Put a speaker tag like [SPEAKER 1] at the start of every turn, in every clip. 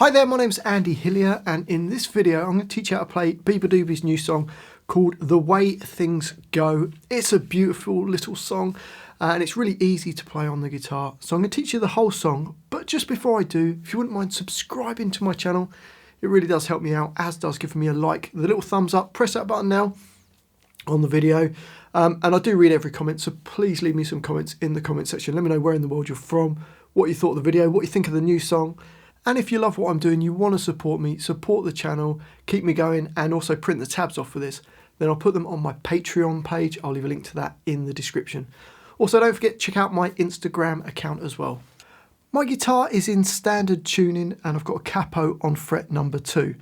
[SPEAKER 1] Hi there, my name's Andy Hillier, and in this video I'm going to teach you how to play beabadoobee's new song called The Way Things Go. It's a beautiful little song and it's really easy to play on the guitar. So I'm going to teach you the whole song, but just before I do, if you wouldn't mind subscribing to my channel, it really does help me out, as does giving me a like, the little thumbs up. Press that button now on the video. And I do read every comment, so please leave me some comments in the comment section. Let me know where in the world you're from, what you thought of the video, what you think of the new song. And if you love what I'm doing, you want to support me, support the channel, keep me going, and also print the tabs off for this, then I'll put them on my Patreon page. I'll leave a link to that in the description. Also, don't forget to check out my Instagram account as well. My guitar is in standard tuning and I've got a capo on fret number 2.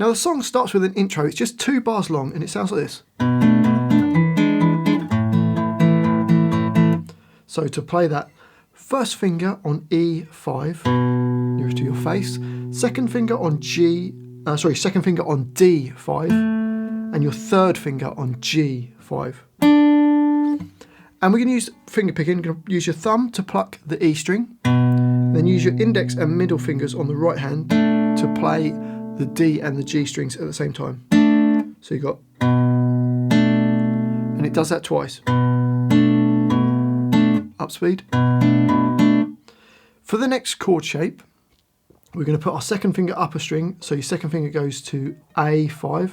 [SPEAKER 1] Now the song starts with an intro. It's just 2 bars long and it sounds like this. So to play that, first finger on E5, nearest to your face. Second finger on second finger on D5, and your third finger on G5. And we're going to use finger picking. You're going to use your thumb to pluck the E string, then use your index and middle fingers on the right hand to play the D and the G strings at the same time. So you got, and it does that twice. Up speed. For the next chord shape, we're going to put our second finger up a string, so your second finger goes to A5.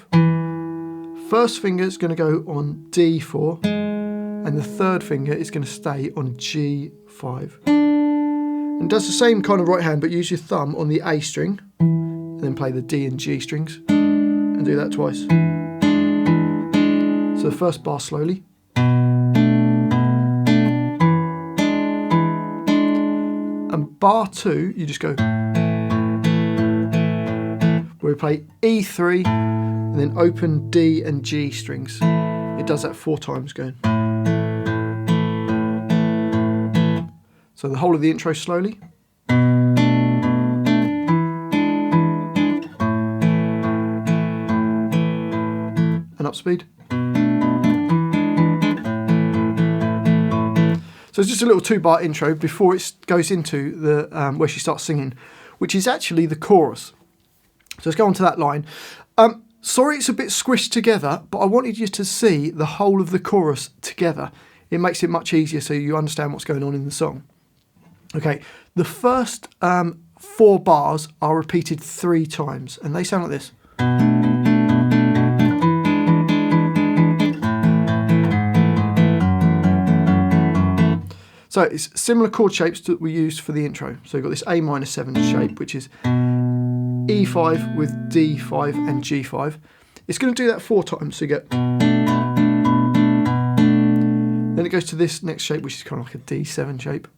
[SPEAKER 1] First finger is going to go on D4, and the third finger is going to stay on G5. And does the same kind of right hand, but use your thumb on the A string, and then play the D and G strings, and do that twice. So the first bar slowly. And bar 2, you just go, where we play E3 and then open D and G strings. It does that 4 times going. So the whole of the intro slowly. And up speed. So it's just a little 2-bar intro before it goes into the where she starts singing, which is actually the chorus. So let's go on to that line. Sorry it's a bit squished together, but I wanted you to see the whole of the chorus together. It makes it much easier so you understand what's going on in the song. Okay, the first 4 bars are repeated 3 times, and they sound like this. So it's similar chord shapes that we used for the intro. So you've got this A minor 7 shape, which is E5 with D5 and G5. It's going to do that 4 times, so you get. Then it goes to this next shape, which is kind of like a D7 shape.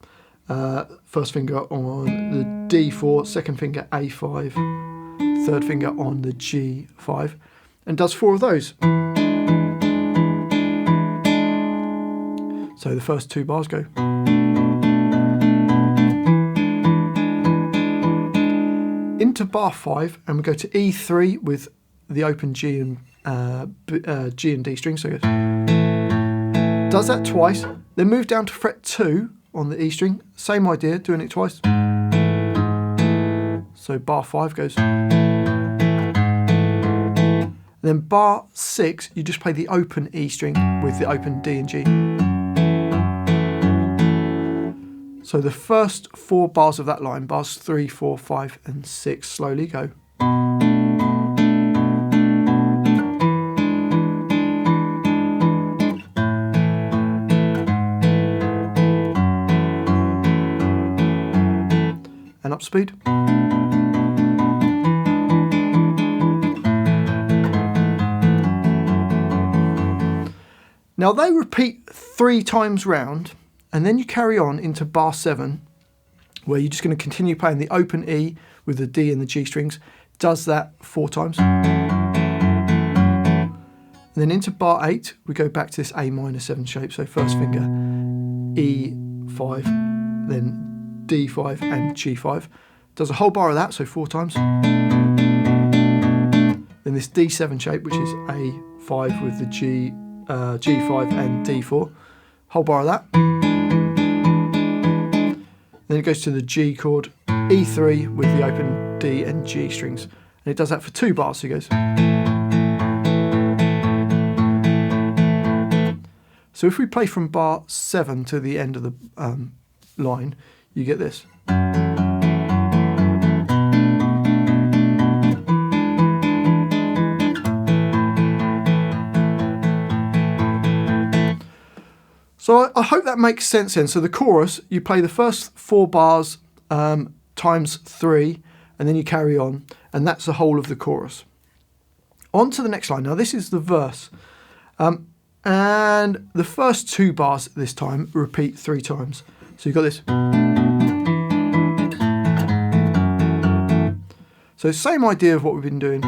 [SPEAKER 1] First finger on the D4, second finger A5, third finger on the G5, and does 4 of those. So the first 2 bars go. Into bar 5, and we go to E3 with the open G and D string. So it does that twice. Then move down to fret 2 on the E string. Same idea, doing it twice. So bar 5 goes. Then bar 6, you just play the open E string with the open D and G. So the first 4 bars of that line, bars 3, 4, 5 and 6, slowly go. And up speed. Now they repeat 3 times round, and then you carry on into bar 7, where you're just going to continue playing the open E with the D and the G strings. Does that 4 times. And then into bar 8, we go back to this A minor 7 shape. So first finger E5, then D5 and G5. Does a whole bar of that, so 4 times. Then this D7 shape, which is A5 with the G5 and D4. Whole bar of that. Then it goes to the G chord, E3 with the open D and G strings. And it does that for 2 bars, so it goes. So if we play from bar 7 to the end of the line, you get this. So I hope that makes sense then. So the chorus, you play the first 4 bars times 3, and then you carry on, and that's the whole of the chorus. On to the next line. Now this is the verse. And the first 2 bars this time repeat 3 times. So you've got this. So same idea of what we've been doing.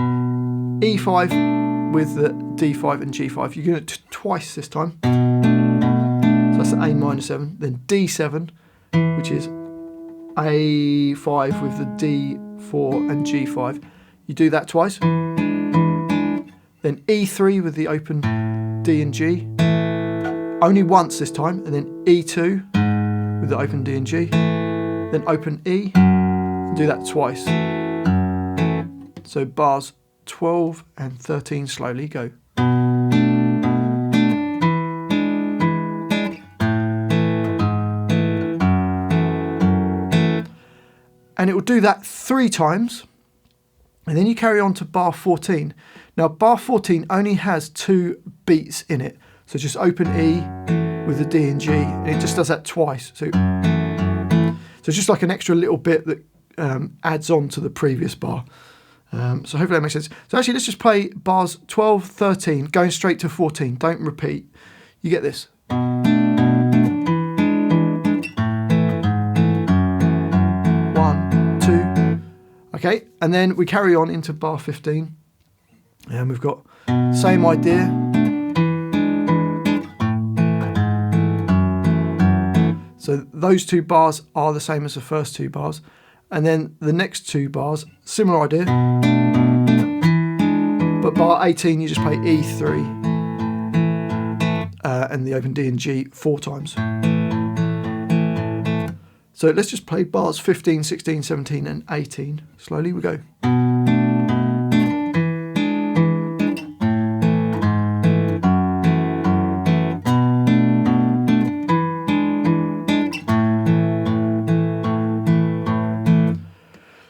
[SPEAKER 1] E5 with the D5 and G5. You're doing it twice this time. So that's the A minor 7. Then D7, which is A5 with the D4 and G5. You do that twice. Then E3 with the open D and G, only once this time, and then E2 with the open D and G, then open E, and do that twice. So bars 12 and 13 slowly go. And it will do that 3 times, and then you carry on to bar 14. Now bar 14 only has 2 beats in it, so just open E with the D and G, and it just does that twice. So it's just like an extra little bit that adds on to the previous bar. So hopefully that makes sense. So actually let's just play bars 12, 13, going straight to 14. Don't repeat. You get this. 1, 2. Okay, and then we carry on into bar 15. And we've got same idea. So those 2 bars are the same as the first 2 bars. And then the next 2 bars, similar idea. But bar 18, you just play E3 and the open D and G 4 times. So let's just play bars 15, 16, 17 and 18. Slowly we go.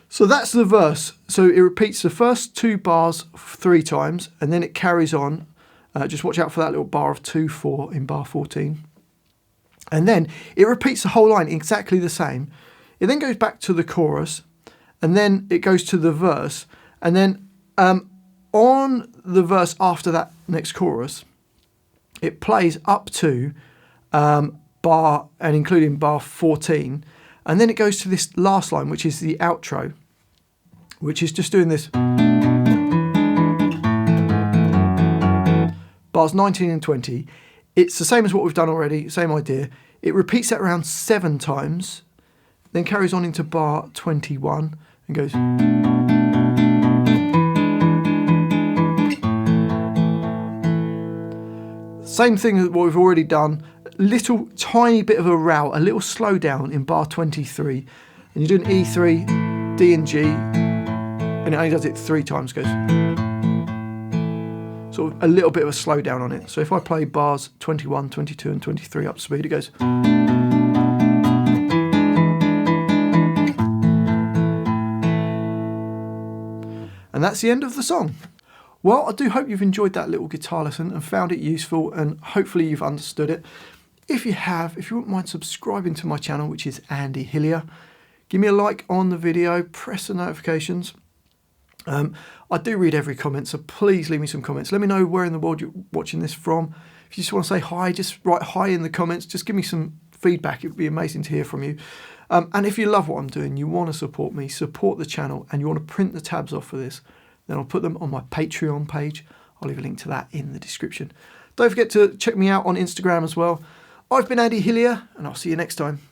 [SPEAKER 1] So that's the verse. So it repeats the first 2 bars 3 times, and then it carries on. Just watch out for that little bar of 2, 4 in bar 14. And then it repeats the whole line exactly the same. It then goes back to the chorus, and then it goes to the verse. And then on the verse after that next chorus, it plays up to bar, and including bar 14. And then it goes to this last line, which is the outro, which is just doing this. Bars 19 and 20. It's the same as what we've done already, same idea. It repeats that around 7 times, then carries on into bar 21 and goes. Same thing as what we've already done. Little tiny bit of a row, a little slowdown in bar 23. And you're doing E3, D and G, and it only does it 3 times, goes. Sort of a little bit of a slowdown on it. So if I play bars 21, 22 and 23 up speed, it goes. And that's the end of the song. Well, I do hope you've enjoyed that little guitar lesson and found it useful, and hopefully you've understood it. If you have, if you wouldn't mind subscribing to my channel, which is Andy Hillier, give me a like on the video, press the notifications. I do read every comment, so please leave me some comments. Let me know where in the world you're watching this from. If you just want to say hi, just write hi in the comments. Just give me some feedback. It would be amazing to hear from you. And if you love what I'm doing, you want to support me, support the channel, and you want to print the tabs off for this, then I'll put them on my Patreon page. I'll leave a link to that in the description. Don't forget to check me out on Instagram as well. I've been Andy Hillier, and I'll see you next time.